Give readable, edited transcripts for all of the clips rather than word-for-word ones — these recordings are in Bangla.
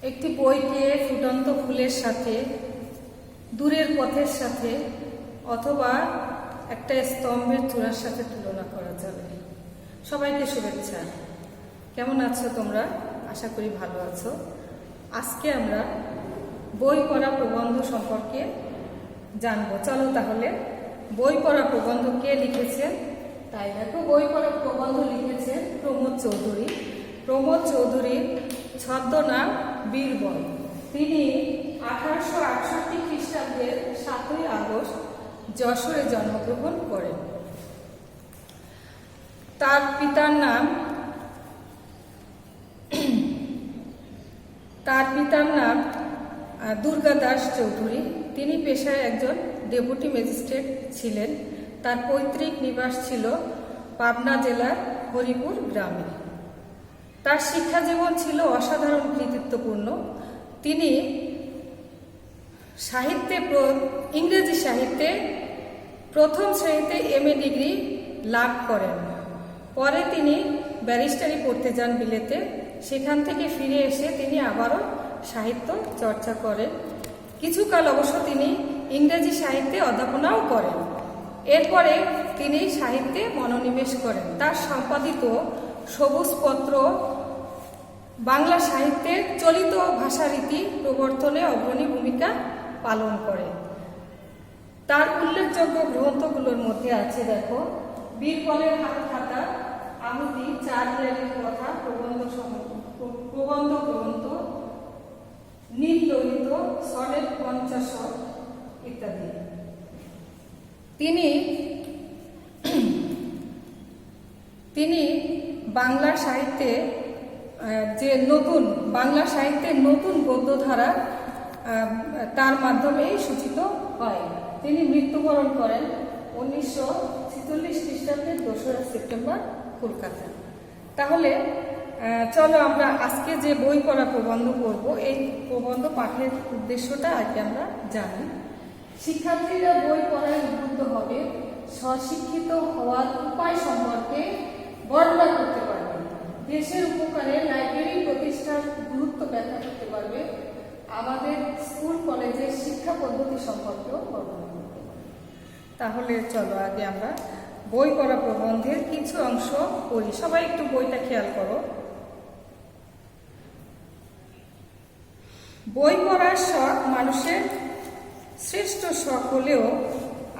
একটি বইকে ফুটন্ত ফুলের সাথে, দূরের পথের সাথে অথবা একটা স্তম্ভের চূড়ার সাথে তুলনা করা যাবে। সবাইকে শুভেচ্ছা। কেমন আছো তোমরা? আশা করি ভালো আছো। আজকে আমরা বই পড়া প্রবন্ধ সম্পর্কে জানবো। চলো তাহলে বই পড়া প্রবন্ধ কে লিখেছেন তাই দেখো। বই পড়া প্রবন্ধ লিখেছেন প্রমোদ চৌধুরী। প্রমোদ চৌধুরীর ছদ্মনাম বীরবল। তিনি 1868 খ্রিস্টাব্দের 7ই আগস্ট যশোরে জন্মগ্রহণ করেন। তার পিতার নাম দুর্গাদাস চৌধুরী। তিনি পেশায় একজন ডেপুটি ম্যাজিস্ট্রেট ছিলেন। তার পৈতৃক নিবাস ছিল পাবনা জেলার হরিপুর গ্রামে। তার শিক্ষা জীবন ছিল অসাধারণ কৃতিত্বপূর্ণ। তিনি ইংরেজি সাহিত্যে প্রথম শ্রেণীতে MA ডিগ্রি লাভ করেন। পরে তিনি ব্যারিস্টারি পড়তে যান বিলেতে। সেখান থেকে ফিরে এসে তিনি আবারও সাহিত্য চর্চা করেন। কিছুকাল অবশ্য তিনি ইংরেজি সাহিত্যে অধ্যাপনাও করেন। এরপরে তিনি সাহিত্যে মনোনিবেশ করেন। তার সম্পাদিত সবুজপত্র বাংলা সাহিত্যের চলিত ভাষারীতি প্রবর্তনে অগ্রণী ভূমিকা পালন করে। তার উল্লেখযোগ্য গ্রন্থগুলোর মধ্যে আছে দেখো, বীরবলের হাত খাতা, আহুতি, 4 দেয়ালের কথা, প্রবন্ধ গ্রন্থ, নীল ললিত, সনেট 50 ইত্যাদি। তিনি বাংলা সাহিত্যে বাংলা সাহিত্যের নতুন গদ্যধারা তার মাধ্যমেই সূচিত হয়। তিনি মৃত্যুবরণ করেন 1946 খ্রিস্টাব্দের 2রা সেপ্টেম্বর কলকাতায়। তাহলে চলো আমরা আজকে যে বই পড়া প্রবন্ধ পড়ব, এই প্রবন্ধ পাঠের উদ্দেশ্যটা আগে আমরা জানি। শিক্ষার্থীরা বই পড়ায় উদ্বুদ্ধ হবে, স্বশিক্ষিত হওয়ার উপায় সম্পর্কে বর্ণনা করতে পারবে, দেশের উপকারে লাইব্রেরি প্রতিষ্ঠার গুরুত্ব ব্যাখ্যা করতে পারবে, আমাদের স্কুল কলেজের শিক্ষা পদ্ধতি সম্পর্কেও বর্ণনা করতে পারবে। তাহলে চলো আগে আমরা বই পড়া প্রবন্ধের কিছু অংশ পড়ি। সবাই একটু বইটা খেয়াল করো। বই পড়ার শখ মানুষের শ্রেষ্ঠ শখ হলেও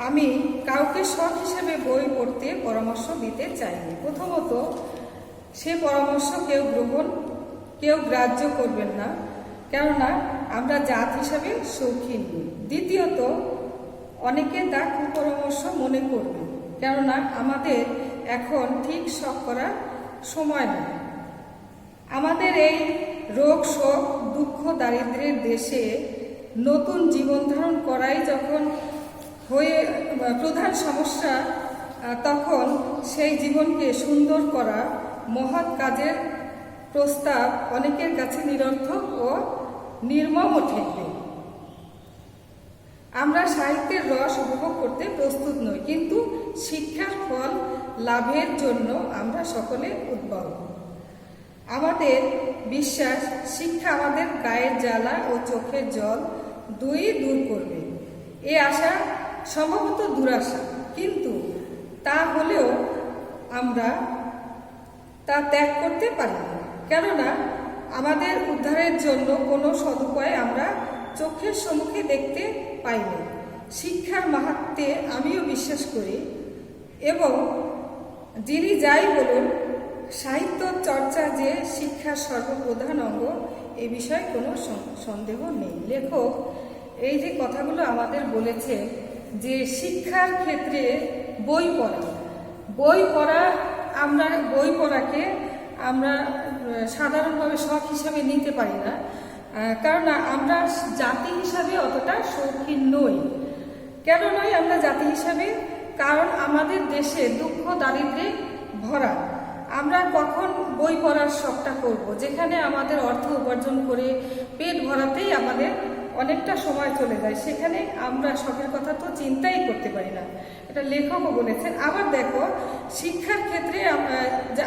আমি কাউকে শখ হিসেবে বই পড়তে পরামর্শ দিতে চাইনি। প্রথমত, সে পরামর্শ কেউ গ্রাহ্য করবেন না, কেননা আমরা জাত হিসাবে শৌখিন নই। দ্বিতীয়ত, অনেকে তা কুপরামর্শ মনে করবে, কেননা আমাদের এখন ঠিক শখ করার সময় নয়। আমাদের এই রোগ, শোক, দুঃখ, দারিদ্র্যের দেশে নতুন জীবন ধারণ করাই যখন প্রধান সমস্যা, তখন সেই জীবনকে সুন্দর করা মহৎ কাজের প্রস্তাব অনেকের কাছে নিরর্থক ও নির্মম ঠেকবে। আমরা সাহিত্যের রস উপভোগ করতে প্রস্তুত নই, কিন্তু শিক্ষার ফল লাভের জন্য আমরা সকলে উদ্বল। আমাদের বিশ্বাস, শিক্ষা আমাদের গায়ের জ্বালা ও চোখের জল দুই দূর করবে। এ আশা সম্ভবত দুরাশা, কিন্তু তা হলেও আমরা তা ত্যাগ করতে পারি না, কেননা আমাদের উদ্ধারের জন্য কোনো সদুপায় আমরা চোখের সম্মুখে দেখতে পাইনি। শিক্ষার মাহাত্ম্যে আমিও বিশ্বাস করি, এবং যিনি যাই বলুন, সাহিত্য চর্চা যে শিক্ষার সর্বপ্রধান অঙ্গ, এ বিষয়ে কোনো সন্দেহ নেই। লেখক এই যে কথাগুলো আমাদের বলেছে, যে শিক্ষার ক্ষেত্রে বই পড়াকে আমরা সাধারণভাবে শখ হিসাবে নিতে পারি না, কারণ আমরা জাতি হিসাবে অতটা শৌখিন নই। কেন নয় আমরা জাতি হিসাবে? কারণ আমাদের দেশে দুঃখ দারিদ্র্যে ভরা। আমরা কখন বই পড়ার শখটা করব, যেখানে আমাদের অর্থ উপার্জন করে পেট ভরাতেই আমাদের অনেকটা সময় চলে যায়, সেখানে আমরা শখের কথা তো চিন্তাই করতে পারি না। এটা লেখকও বলেছেন। আবার দেখো, শিক্ষার ক্ষেত্রে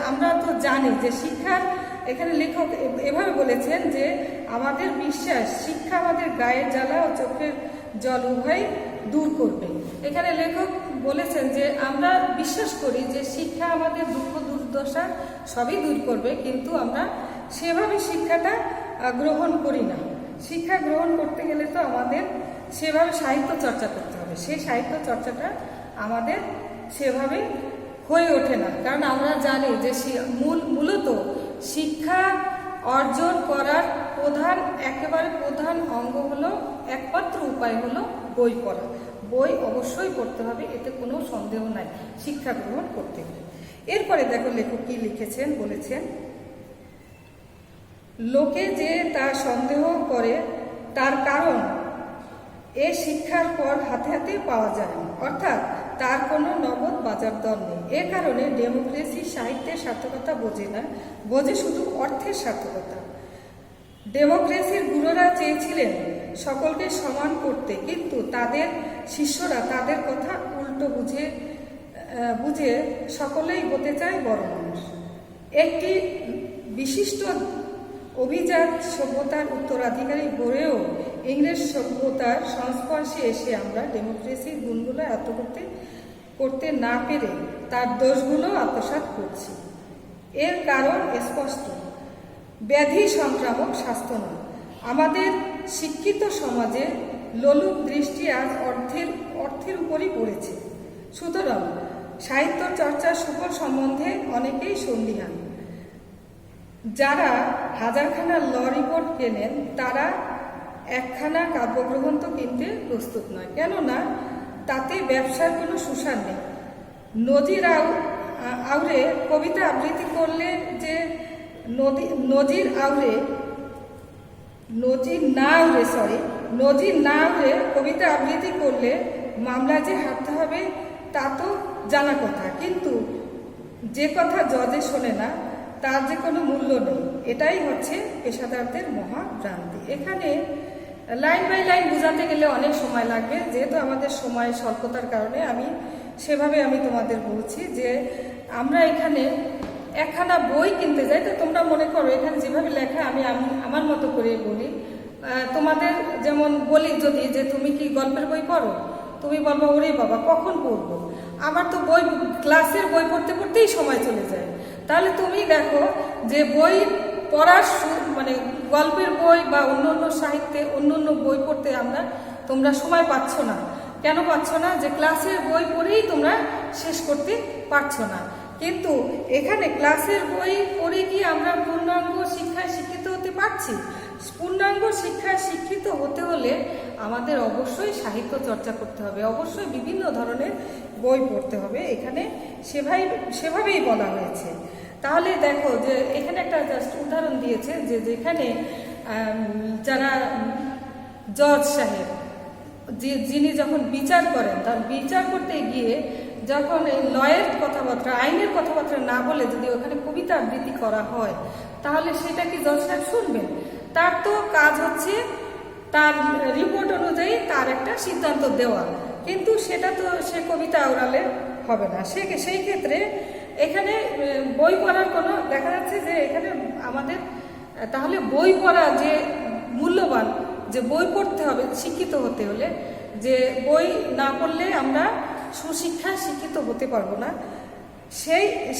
আমরা তো জানি যে শিক্ষার এখানে লেখক এভাবে বলেছেন যে আমাদের বিশ্বাস শিক্ষা আমাদের গায়ের জ্বালা ও চোখের জল উভয় দূর করবে। এখানে লেখক বলেছেন যে আমরা বিশ্বাস করি যে শিক্ষা আমাদের দুঃখ দুর্দশা সবই দূর করবে, কিন্তু আমরা সেভাবে শিক্ষাটা গ্রহণ করি না। শিক্ষা গ্রহণ করতে গেলে তো আমাদের সেভাবে সাহিত্য চর্চা করতে হবে, সেই সাহিত্য চর্চাটা আমাদের সেভাবে হয়ে ওঠে না। কারণ আমরা জানি যে মূলত শিক্ষা অর্জন করার একেবারে প্রধান অঙ্গ হলো, একমাত্র উপায় হলো বই পড়া। বই অবশ্যই পড়তে হবে, এতে কোনো সন্দেহ নাই শিক্ষা গ্রহণ করতে গেলে। এরপরে দেখো লেখক কি লিখেছেন, বলেছেন লোকে যে তা সন্দেহ করে তার কারণ এ শিক্ষার পর হাতে হাতে পাওয়া যায় না, অর্থাৎ তার কোনো নগদ বাজার দর নেই। এ কারণে ডেমোক্রেসি সাহিত্যের সার্থকতা বোঝে না, বোঝে শুধু অর্থের সার্থকতা। ডেমোক্রেসির গুরুরা চেয়েছিলেন সকলকে সমান করতে, কিন্তু তাদের শিষ্যরা তাদের কথা উল্টো বুঝে সকলেই হতে চায় বড় মানুষ। একটি বিশিষ্ট অভিজাত সভ্যতার উত্তরাধিকারী গড়েও ইংরেজ সভ্যতার সংস্পর্শে এসে আমরা ডেমোক্রেসির গুণগুলো করতে না পেরে তার দোষগুলো আত্মসাৎ করছি। এর কারণ স্পষ্ট, ব্যাধি সংক্রামক স্বাস্থ্য নয়। আমাদের শিক্ষিত সমাজে লোলুপ দৃষ্টি আজ অর্থের উপরই পড়েছে। সুতরাং সাহিত্য চর্চার সুফল সম্বন্ধে অনেকেই সন্দিহান। যারা হাজারখানা ল রিপোর্ট কেনেন তারা একখানা কাব্যগ্রন্থ কিনতে প্রস্তুত নয়, কেননা তাতে ব্যবসার কোনো সুসার নেই। নজির আউরে কবিতা আবৃত্তি করলে যে নজির না আউরে কবিতা আবৃত্তি করলে মামলা যে হারতে হবে তা তো জানা কথা, কিন্তু যে কথা জজে শোনে না তার যে কোনো মূল্য নেই। এটাই হচ্ছে পেশাদারদের মহাভ্রান্তি। এখানে লাইন বাই লাইন বোঝাতে গেলে অনেক সময় লাগবে, যেহেতু আমাদের সময় স্বল্পতার কারণে সেভাবে আমি তোমাদের বলছি যে আমরা এখানে একখানা বই কিনতে যাই, তো তোমরা মনে করো এখানে যেভাবে লেখা আমি আমার মতো করে বলি। তোমাদের যেমন বলি যদি যে তুমি কি গল্পের বই পড়ো, তুমি বলবো ওরে বাবা কখন পড়বো, আমার তো ক্লাসের বই পড়তে পড়তেই সময় চলে যায়। তাহলে তুমি দেখো যে বই পড়ার মানে গল্পের বই বা অন্য সাহিত্যে অন্য বই পড়তে তোমরা সময় পাচ্ছ না। কেন পাচ্ছ না? যে ক্লাসের বই পড়েই তোমরা শেষ করতে পারছো না। কিন্তু এখানে ক্লাসের বই পড়ে কি আমরা পূর্ণাঙ্গ শিক্ষায় শিক্ষিত হতে পারছি? পূর্ণাঙ্গ শিক্ষায় শিক্ষিত হতে হলে আমাদের অবশ্যই সাহিত্য চর্চা করতে হবে, অবশ্যই বিভিন্ন ধরনের বই পড়তে হবে। এখানে সেভাবেই বলা হয়েছে। তাহলে দেখো যে এখানে একটা জাস্ট উদাহরণ দিয়েছে যে যেখানে যারা জজ সাহেব যিনি যখন বিচার করেন, তার বিচার করতে গিয়ে যখন এই লয়ের কথাবার্তা আইনের কথাবার্তা না বলে যদি ওখানে কবিতা আবৃত্তি করা হয়, তাহলে সেটা কি জজ সাহেব শুনবেন? তার তো কাজ হচ্ছে তার রিপোর্ট অনুযায়ী তার একটা সিদ্ধান্ত দেওয়া, কিন্তু সেটা তো সে কবিতা আওড়ালে হবে না। সেই ক্ষেত্রে এখানে বই পড়ার কোনো দেখা যাচ্ছে যে এখানে আমাদের তাহলে বই পড়া যে মূল্যবান, যে বই পড়তে হবে শিক্ষিত হতে হলে, যে বই না পড়লে আমরা সুশিক্ষায় শিক্ষিত হতে পারবো না,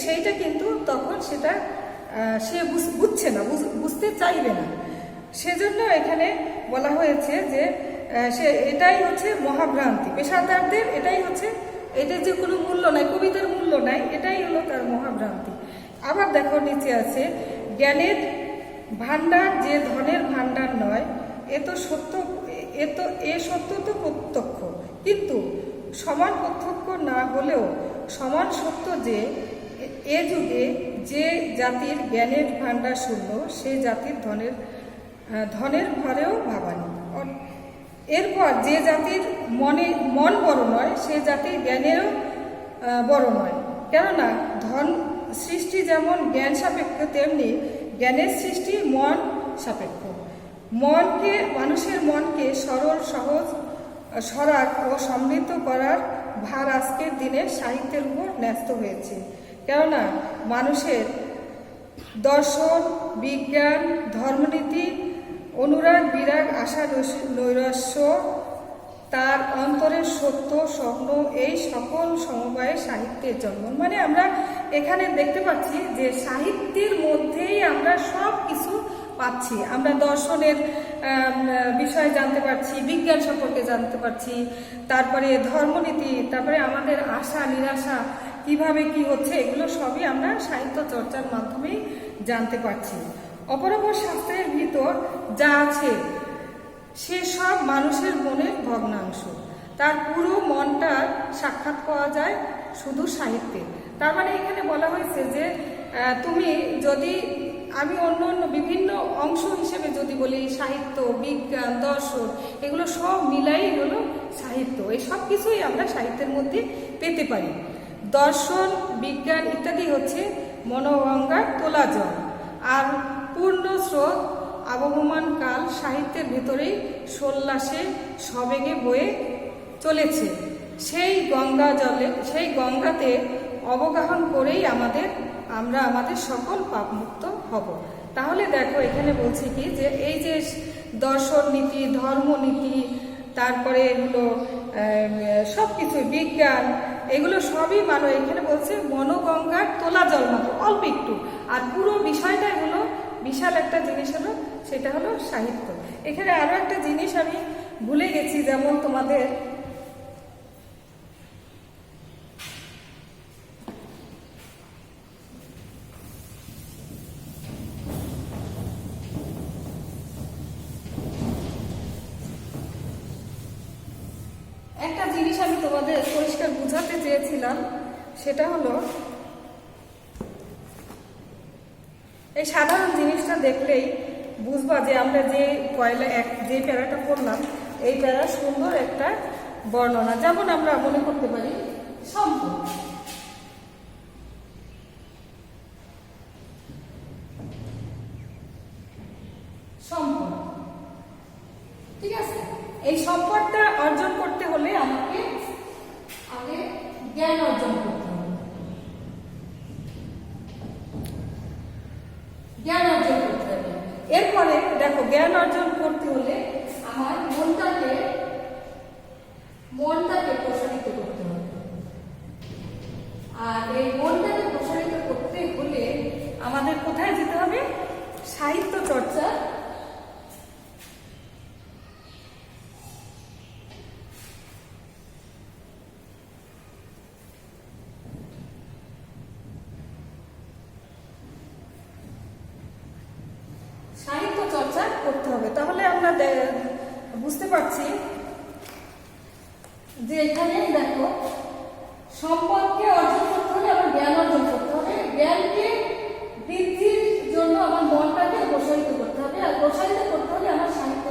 সেইটা কিন্তু তখন সেটা সে বুঝছে না, বুঝতে চাইবে না। সেজন্য এখানে বলা হয়েছে যে এটাই হচ্ছে মহাভ্রান্তি পেশাদারদের, এটার যে কোনো মূল্য নাই, কবিতার মূল্য নাই, এটাই হলো তার মহাভ্রান্তি। আবার দেখো নিচে আছে জ্ঞানের ভাণ্ডার যে ধনের ভাণ্ডার নয়, এ সত্য তো প্রত্যক্ষ, কিন্তু সমান প্রত্যক্ষ না হলেও সমান সত্য যে এ যুগে যে জাতির জ্ঞানের ভাণ্ডার শূন্য, সে জাতির ধনের ভরেও ভাবানি। এরপর যে জাতির মন বড় নয়, সে জাতির জ্ঞানেরও বড় নয়। কেননা ধন সৃষ্টি যেমন জ্ঞান সাপেক্ষ, তেমনি জ্ঞানের সৃষ্টি মন সাপেক্ষ। মানুষের মনকে সরল, সহজ, সরাগ ও সমৃদ্ধ করার ভার আজকের দিনে সাহিত্যের উপর ন্যস্ত হয়েছে। কেননা মানুষের দর্শন, বিজ্ঞান, ধর্মনীতি, অনুরাগ, বিরাগ, আশা, নৈরাশ্য, তার অন্তরের সত্য, স্বপ্ন, এই সকল সমবায়ে সাহিত্যের জন্ম। মানে আমরা এখানে দেখতে পাচ্ছি যে সাহিত্যের মধ্যেই আমরা সব কিছু পাচ্ছি। আমরা দর্শনের বিষয়ে জানতে পারছি, বিজ্ঞান সম্পর্কে জানতে পারছি, তারপরে ধর্মনীতি, তারপরে আমাদের আশা নিরাশা কিভাবে কি হচ্ছে, এগুলো সবই আমরা সাহিত্য চর্চার মাধ্যমেই জানতে পারছি। অপরাপর শাস্ত্রের ভিতর যা আছে সেসব মানুষের মনের ভগ্নাংশ, তার পুরো মনটার সাক্ষাৎ পাওয়া যায় শুধু সাহিত্যে। তার মানে এখানে বলা হয়েছে যে তুমি যদি, আমি অন্য অন্য বিভিন্ন অংশ হিসেবে যদি বলি, সাহিত্য, বিজ্ঞান, দর্শন, এগুলো সব মিলাই হলো সাহিত্য। এই সব কিছুই আমরা সাহিত্যের মধ্যে পেতে পারি। দর্শন, বিজ্ঞান ইত্যাদি হচ্ছে মনোগঙ্গার তোলা জল, আর পূর্ণ স্রোত আবহমান কাল সাহিত্যের ভেতরেই সোল্লাসে সবেগে বয়ে চলেছে। সেই গঙ্গা জলে, সেই গঙ্গাতে অবগাহন করেই আমরা আমাদের সকল পাপমুক্ত হব। তাহলে দেখো এখানে বলছি কি যে এই যে দর্শন নীতি, ধর্মনীতি, তারপরে এগুলো সব কিছু, বিজ্ঞান, এগুলো সবই এখানে বলছে মনোগঙ্গার তোলা জল মাত্র, অল্প একটু, আর পুরো বিষয়টাই হলো বিশাল একটা জিনিস, হলো সেটা হলো সাহিত্য। এখানে আরো একটা জিনিস আমি ভুলে গেছি, যেমন তোমাদের একটা জিনিস আমি তোমাদের পরিষ্কার বুঝাতে চেয়েছিলাম, সেটা হলো এই সাধারণ জিনিসটা দেখলেই বুঝবা যে আমরা যে যে প্যারাটা পড়লাম, এই প্যারা সুন্দর একটা বর্ণনা। যেমন আমরা মনে করতে পারি সম্পদ, সম্পদ, ঠিক আছে? এই সম্পদটা অর্জন করতে হলে আমাকে আগে জ্ঞান অর্জন করতে হবে। জ্ঞান অর্জন করতে হবে। এরপরে দেখো, জ্ঞান অর্জন করতে হলে আমার মনটাকে প্রসারিত করতে হবে। আর এই মনটাকে প্রসারিত করতে হলে আমাদের কোথায় যেতে হবে? সাহিত্য চর্চা, করতে হবে। তাহলে আমরা বুঝতে পারছি যে এখানে দেখো, সম্পদকে অর্জন করতে হলে আমার জ্ঞান অর্জন করতে হবে, জ্ঞানকে বৃদ্ধির জন্য আমার মনটাকে প্রসারিত করতে হবে, আর প্রসারিত করতে হলে আমার সাহিত্য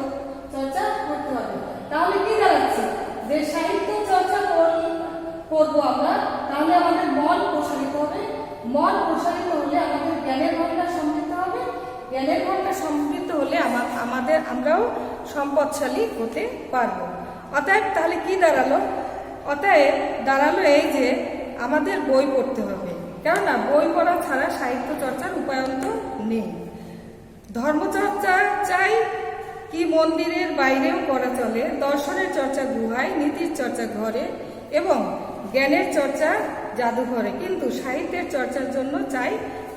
চর্চা করতে হবে। তাহলে কি দাঁড়াচ্ছে যে সাহিত্য চর্চা করবো আমরা, তাহলে আমাদের মন প্রসারিত হবে, মন প্রসারিত হলে আমাদের জ্ঞানের ভান্ডার সমৃদ্ধ হবে, জ্ঞানের ভান্ডার সমৃদ্ধ হলে আমরাও সম্পদশালী হতে পারবো। অতএব তাহলে কি দাঁড়ালো? অতএব দাঁড়ালো এই যে আমাদের বই পড়তে হবে, কেননা বই পড়া ছাড়া সাহিত্য চর্চার উপায়ন্ত নেই। ধর্মচর্চা চাই কি মন্দিরের বাইরেও করা চলে, দর্শনের চর্চা গুহায়, নীতির চর্চা ঘরে এবং জ্ঞানের চর্চা জাদুঘরে, কিন্তু সাহিত্যের চর্চার জন্য চাই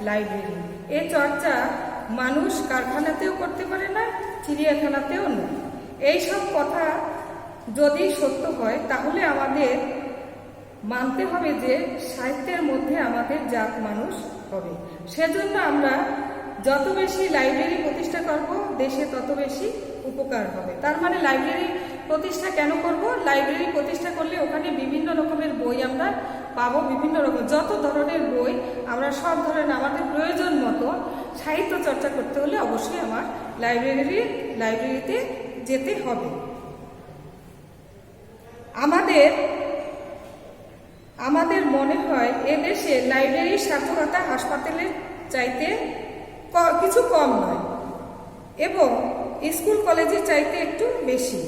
লাইব্রেরি। এ চর্চা মানুষ কারখানাতেও করতে পারে না, চিড়িয়াখানাতেও নয়। এইসব কথা যদি সত্য হয় তাহলে আমাদের মানতে হবে যে সাহিত্যের মধ্যে আমাদের জাত মানুষ হবে। সেজন্য আমরা যত বেশি লাইব্রেরি প্রতিষ্ঠা করব, দেশে তত বেশি উপকার হবে। তার মানে লাইব্রেরি প্রতিষ্ঠা কেন করব? লাইব্রেরি প্রতিষ্ঠা করলে ওখানে বিভিন্ন রকমের বই আমরা পাবো, বিভিন্ন রকম যত ধরনের বই, আমরা সব ধরনের আমাদের প্রয়োজন মতো সাহিত্য চর্চা করতে হলে অবশ্যই আমার লাইব্রেরিতে যেতে হবে। আমাদের মনে হয় এদেশে লাইব্রেরির সার্থকতা হাসপাতালের চাইতে কিছু কম নয় এবং স্কুল কলেজের চাইতে একটু বেশি।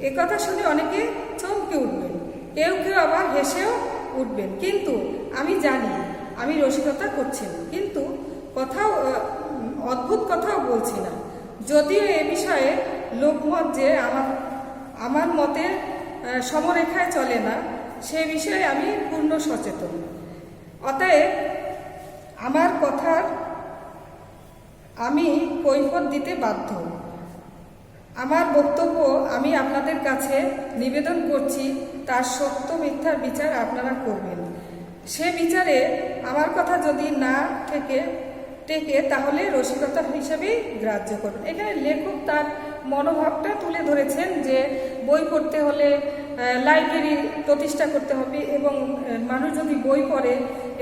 একথা শুনে অনেকে চমকে উঠবেন, কেউ কেউ আবার হেসেও উঠবেন। কিন্তু আমি জানি আমি রসিকতা করছি না, কিন্তু কথাও অদ্ভুত কথাও বলছি না। যদিও এ বিষয়ে লোকমত যে আমার মতের সমরেখায় চলে না, সে বিষয়ে আমি পূর্ণ সচেতন। অতএব আমার কথার আমি কৈফিয়ত দিতে বাধ্য। আমার বক্তব্য আমি আপনাদের কাছে নিবেদন করছি, তার সত্য মিথ্যার বিচার আপনারা করবেন। সে বিচারে আমার কথা যদি না টেকে তাহলে রসিকতা হিসাবেই গ্রাহ্য করবেন। এখানে লেখক তার মনোভাবটা তুলে ধরেছেন যে বই পড়তে হলে লাইব্রেরি প্রতিষ্ঠা করতে হবে, এবং মানুষ যদি বই পড়ে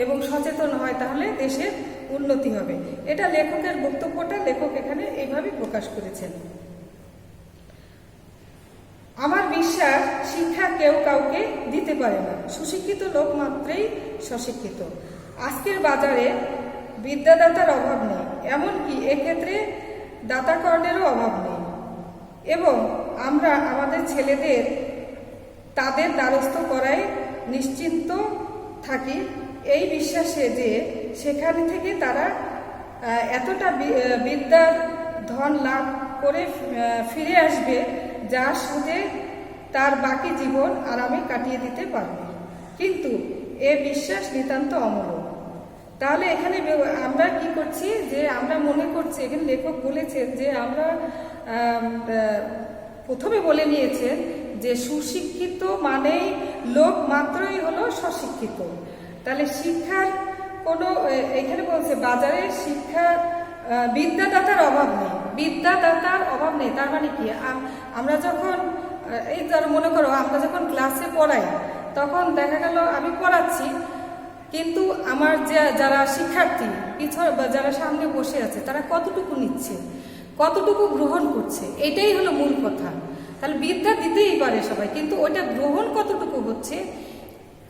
এবং সচেতন হয় তাহলে দেশের উন্নতি হবে। এটা লেখকের বক্তব্যটা লেখক এখানে এইভাবে প্রকাশ করেছেন। আমার বিশ্বাস শিক্ষা কেউ কাউকে দিতে পারে না, সুশিক্ষিত লোক মাত্রই স্বশিক্ষিত। আজকের বাজারে বিদ্যাদাতার অভাব নেই, এমনকি এক্ষেত্রে দাতাকর্ণেরও অভাব নেই, এবং আমরা আমাদের ছেলেদের তাদের দ্বারস্থ করায় নিশ্চিন্ত থাকি এই বিশ্বাসে যে সেখান থেকে তারা এতটা বিদ্যার ধন লাভ করে ফিরে আসবে যা সুদে তার বাকি জীবন আরামে কাটিয়ে দিতে পারবে। কিন্তু এ বিশ্বাস নিতান্ত অমূলক। তাহলে এখানে আমরা কি করছি, যে আমরা মনে করছি, এখানে লেখক বলেছেন যে আমরা প্রথমে বলে নিয়েছেন যে সুশিক্ষিত মানেই লোক মাত্রই হলো স্বশিক্ষিত। তাহলে শিক্ষার কোনো, এখানে বলছে বাজারে শিক্ষা বিদ্যাদাতার অভাব নেই, বিদ্যাদাতার অভাব নেই। তার মানে কি, আমরা যখন এই ধর মনে করো আমরা যখন ক্লাসে পড়াই, তখন দেখা গেল আমি পড়াচ্ছি, কিন্তু আমার যারা শিক্ষার্থী পিছনে বা যারা সামনে বসে আছে তারা কতটুকু নিচ্ছে, কতটুকু গ্রহণ করছে, এটাই হলো মূল কথা। তাহলে বিদ্যা দিতেই পারে সবাই, কিন্তু ওইটা গ্রহণ কতটুকু হচ্ছে,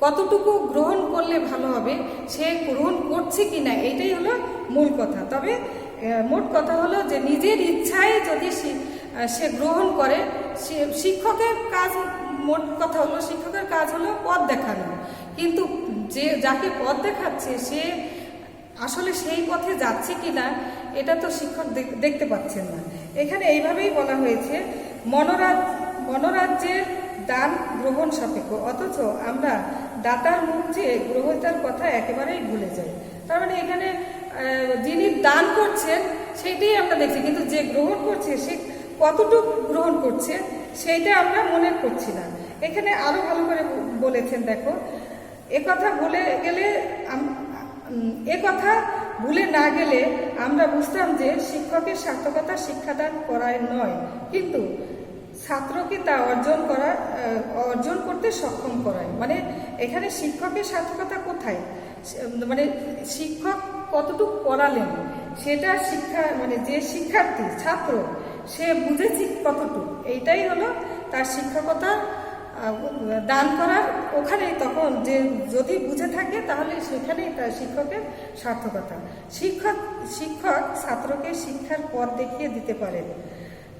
কতটুকু গ্রহণ করলে ভালো হবে, সে গ্রহণ করছে কিনা, এটাই হলো মূল কথা। তবে মোট কথা হলো যে নিজের ইচ্ছায় যদি সে গ্রহণ করে, শিক্ষকের কাজ, মোট কথা হলো শিক্ষকের কাজ হলো পথ দেখানো, কিন্তু যাকে পথ দেখাচ্ছে সে আসলে সেই পথে যাচ্ছে কিনা এটা তো শিক্ষক দেখতে পাচ্ছেন না। এখানে এইভাবেই বলা হয়েছে মনোরাজ্যের দান গ্রহণ সাপেক্ষ, অথচ আমরা দাতার মুখ চেয়ে গ্রহীতার কথা একেবারেই ভুলে যাই। তার মানে এখানে যিনি দান করছেন সেইটাই আমরা দেখছি, কিন্তু যে গ্রহণ করছে সে কতটুকু গ্রহণ করছে সেইটা আমরা মনে করছি না। এখানে আরো ভালো করে বলেছেন, দেখো, একথা ভুলে না গেলে আমরা বুঝতাম যে শিক্ষকের সার্থকতা শিক্ষাদান করায় নয়, কিন্তু ছাত্রকে তা অর্জন করতে সক্ষম করায়। মানে এখানে শিক্ষকের সার্থকতা কোথায়, মানে শিক্ষক কতটুকু পড়ালেন সেটা মানে যে শিক্ষার্থী ছাত্র সে বুঝেছি কতটুকু, এইটাই হলো তার শিক্ষকতা দান করার ওখানেই। তখন যে যদি বুঝে থাকে তাহলে সেখানেই তার শিক্ষকের সার্থকতা। শিক্ষক ছাত্রকে শিক্ষার পথ দেখিয়ে দিতে পারেন,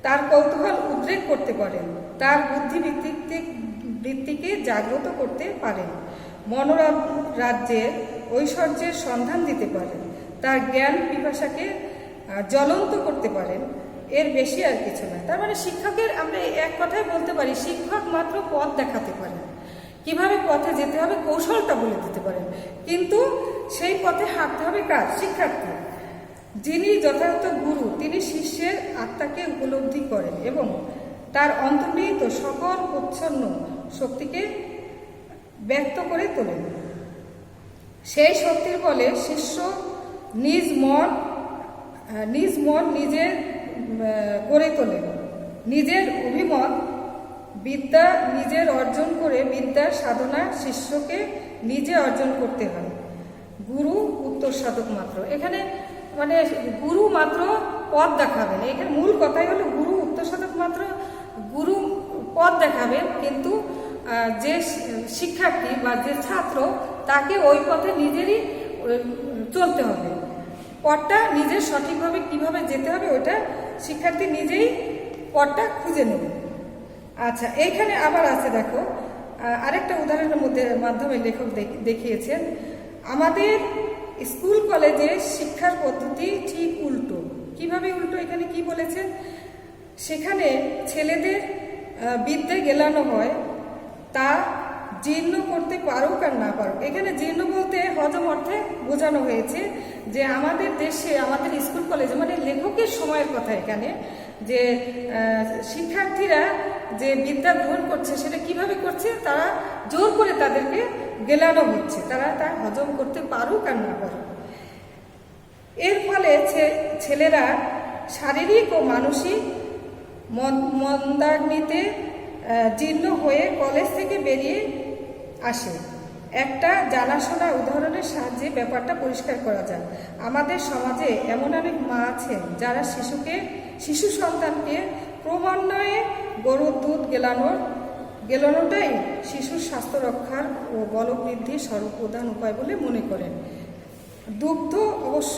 তার কৌতূহল উদ্রেক করতে পারেন, তার বৃত্তিকে জাগ্রত করতে পারেন, মনোরাজ্যের ঐশ্বর্যের সন্ধান দিতে পারেন, তার জ্ঞান পিপাসাকে জ্বলন্ত করতে পারেন, এর বেশি আর কিছু না। তার মানে শিক্ষকের আমরা এক কথায় বলতে পারি শিক্ষক মাত্র পথ দেখাতে পারেন, কিভাবে পথে যেতে হবে কৌশলটা বলে দিতে পারেন, কিন্তু সেই পথে হাঁটতে হবে কার? শিক্ষার্থী। যিনি যথাযথ গুরু তিনি শিষ্যের আত্মাকে উপলব্ধি করেন এবং তার অন্তর্নিহিত সকল প্রচ্ছন্ন শক্তিকে ব্যক্ত করে তোলেন। সেই শক্তির বলে শিষ্য নিজ মন নিজের গড়ে তোলেন, নিজের অভিমত বিদ্যা নিজের অর্জন করে বিদ্যার সাধনা শিষ্যকে নিজে অর্জন করতে হয়। গুরু উত্তর সাধক মাত্র। এখানে মানে গুরু মাত্র পথ দেখাবেন, এখানে মূল কথাই হলো গুরু উত্তর সাধক মাত্র, গুরু পথ দেখাবেন, কিন্তু যে শিক্ষার্থী বা যে ছাত্র তাকে ওই পথে নিজেরই চলতে হবে, পথটা নিজের সঠিকভাবে কিভাবে যেতে হবে ওইটা শিক্ষার্থী নিজেই পথটা খুঁজে নেবে। আচ্ছা, এইখানে আবার আছে, দেখো আরেকটা উদাহরণের মাধ্যমে লেখক দেখিয়েছেন, আমাদের স্কুল কলেজে শিক্ষার পদ্ধতি ঠিক উল্টো। কিভাবে উল্টো, এখানে কি বলেছে, সেখানে ছেলেদের বিদ্যে গেলানো হয় তা জীর্ণ করতে পারুক আর না পারুক। এখানে জীর্ণ বলতে হজম অর্থে বোঝানো হয়েছে যে আমাদের দেশে, আমাদের স্কুল কলেজে, মানে লেখকের সময়ের কথা এখানে, যে শিক্ষার্থীরা যে বিদ্যা গ্রহণ করছে সেটা কিভাবে করছে, তারা জোর করে তাদেরকে গেলানো হচ্ছে, তারা তা হজম করতে পারুক আর না পারুক। এর ফলে ছেলেরা শারীরিক ও মানসিক মন্দাগ্নিতে জীর্ণ হয়ে কলেজ থেকে বেরিয়ে আসে। একটা জানাশোনা উদাহরণের সাহায্যে ব্যাপারটা পরিষ্কার করা যায়। আমাদের সমাজে এমন অনেক মা আছেন যারা শিশু সন্তানকে ক্রমান্বয়ে গরুর দুধ গেলানোটাই শিশুর স্বাস্থ্য রক্ষার ও বলবৃদ্ধির সর্বপ্রধান উপায় বলে মনে করেন। দুগ্ধ অবশ্য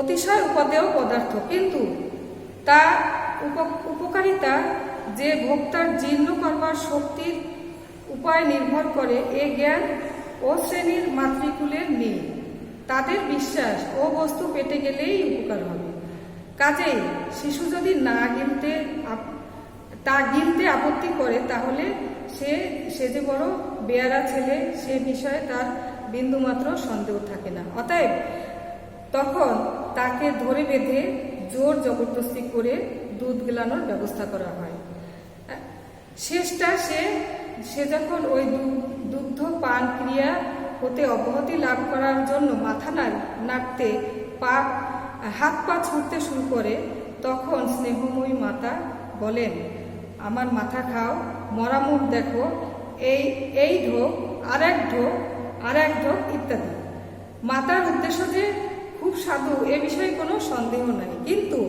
অতিশয় উপাদেয় পদার্থ, কিন্তু তা উপকারিতা যে ভোক্তার জীর্ণ করবার শক্তির উপায় নির্ভর করে এ জ্ঞান ও শ্রেণীর মাতৃকুলের নেই। তাদের বিশ্বাস ও বস্তু পেটে গেলেই উপকার হবে। কাজেই শিশু যদি গিলতে আপত্তি করে তাহলে সে যে বড় বেয়ারা ছেলে সে বিষয়ে তার বিন্দুমাত্র সন্দেহ থাকে না। অতএব তখন তাকে ধরে বেঁধে জোর জবরদস্তি করে দুধ গেলানোর ব্যবস্থা করা হয়। শেষটা সে যখন ওই দুগ্ধ পান ক্রিয়া হতে অব্যাহতি লাভ করার জন্য মাথা নাড়তে হাত পা ছুটতে শুরু করে, তখন স্নেহময়ী মাতা বলেন, আমার মাথা খাও, মরা মুখ দেখো, এই ঢোক, আর এক ঢোক ইত্যাদি। মাতার উদ্দেশ্য যে খুব সাধু এ বিষয়ে কোনো সন্দেহ নাই, কিন্তু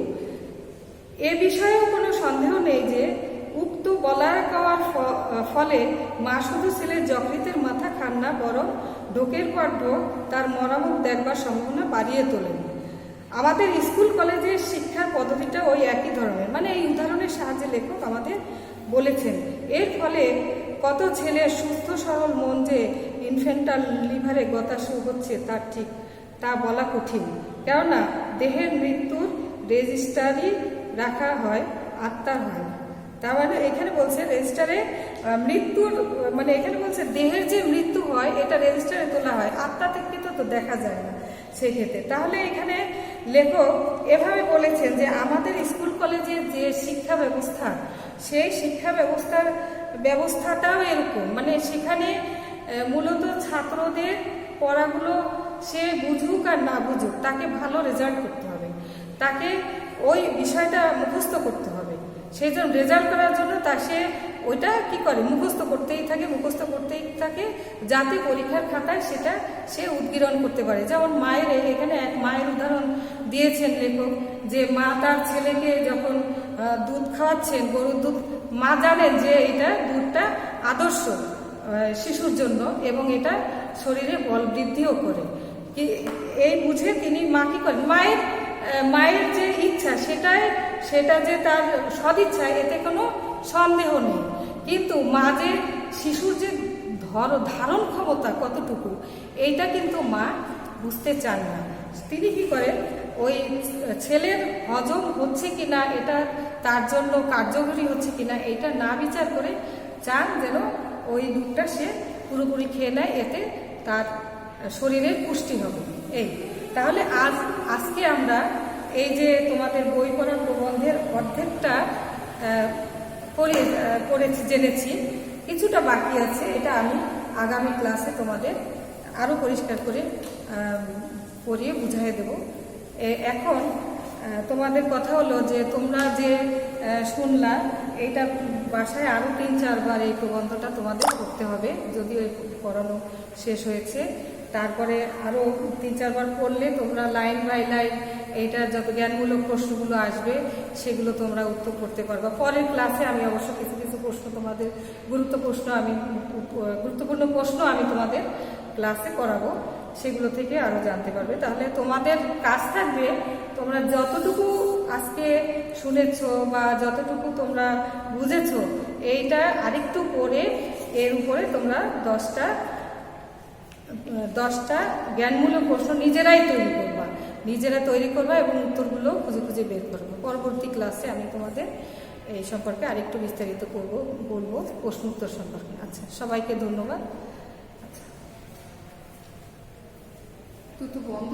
এ বিষয়েও কোনো সন্দেহ নেই যে উক্ত বলা খাওয়ার ফলে মা শুধু ছেলের যকৃতের মাথা খান না, বরং ঢোকের পর ঢোক তার মরামত দেখবার সম্ভাবনা বাড়িয়ে তোলেন। আমাদের স্কুল কলেজের শিক্ষার পদ্ধতিটা ওই একই ধরনের, মানে এই উদাহরণের সাহায্যে লেখক আমাদের বলেছেন। এর ফলে কত ছেলের সুস্থ সরল মন যে ইনফেন্টাল লিভারে গতাশু হচ্ছে তা বলা কঠিন, কেননা দেহের মৃত্যুর রেজিস্টারই রাখা হয়, আত্মার হয়। তার মানে এখানে বলছে রেজিস্টারে মৃত্যুর, মানে এখানে বলছে দেহের যে মৃত্যু হয় এটা রেজিস্টারে তোলা হয়, আত্মাতে কিন্তু তো দেখা যায় না সেই ক্ষেত্রে। তাহলে এখানে লেখক এভাবে বলেছেন যে আমাদের স্কুল কলেজের যে শিক্ষা ব্যবস্থা, সেই শিক্ষা ব্যবস্থাটাও এরকম, মানে সেখানে মূলত ছাত্রদের পড়াগুলো সে বুঝুক আর না বুঝুক, তাকে ভালো রেজাল্ট করতে হবে, তাকে ওই বিষয়টা মুখস্থ করতে হবে। সেই জন্য রেজাল্ট করার জন্য সে ওইটা কি করে, মুখস্থ করতেই থাকে, যাতে পরীক্ষার খাতায় সেটা সে উদ্গীরণ করতে পারে। যেমন এখানে এক মায়ের উদাহরণ দিয়েছেন লেখক, যে মা তার ছেলেকে যখন দুধ খাওয়াচ্ছেন, গরুর দুধ, মা জানেন যে এটা দুধটা আদর্শ শিশুর জন্য এবং এটা শরীরে বল বৃদ্ধিও করে। এই বুঝে তিনি মা কি করেন, মায়ের যে ইচ্ছা সেটা যে তার সদিচ্ছা, এতে কোনো সন্দেহ নেই, কিন্তু মা যে শিশুর যে ধারণ ক্ষমতা কতটুকু, এইটা কিন্তু মা বুঝতে চান না। তিনি কি করেন, ওই ছেলের হজম হচ্ছে কিনা, এটা তার জন্য কার্যকরী হচ্ছে কিনা, এটা না বিচার করে চান যেন ওই দুধটা সে পুরোপুরি খেয়ে নেয়, এতে তার শরীরের পুষ্টি হবে। তাহলে আজকে আমরা এই যে তোমাদের বই পড়ার প্রবন্ধের অর্ধেকটা জেনেছি, কিছুটা বাকি আছে, এটা আমি আগামী ক্লাসে তোমাদের আরও পরিষ্কার করে পড়িয়ে বুঝিয়ে দেব। এখন তোমাদের কথা হলো যে তোমরা যে শুনলা, এইটা বাসায় আরও 3-4 বার এই প্রবন্ধটা তোমাদের পড়তে হবে। যদিও পড়ানো শেষ হয়েছে, তারপরে আরও 3-4 বার পড়লে তোমরা লাইন বাই লাইন এইটা যত জ্ঞানমূলক প্রশ্নগুলো আসবে সেগুলো তোমরা উত্তর করতে পারবে। পরের ক্লাসে আমি অবশ্য কিছু প্রশ্ন তোমাদের গুরুত্বপূর্ণ প্রশ্ন আমি তোমাদের ক্লাসে করাবো, সেগুলো থেকে আরও জানতে পারবে। তাহলে তোমাদের কাজ থাকবে, তোমরা যতটুকু আজকে শুনেছো বা যতটুকু তোমরা বুঝেছো, এইটা আরেকটু পড়ে এর উপরে তোমরা 10টা 10টা জ্ঞানমূলক প্রশ্ন নিজেরাই তৈরি করবা এবং উত্তরগুলো খুঁজে খুঁজে বের করবো। পরবর্তী ক্লাসে আমি তোমাদের এই সম্পর্কে আরেকটু বিস্তারিত বলবো প্রশ্ন উত্তর সম্পর্কে। আচ্ছা, সবাইকে ধন্যবাদ। তুই তো বন্ধ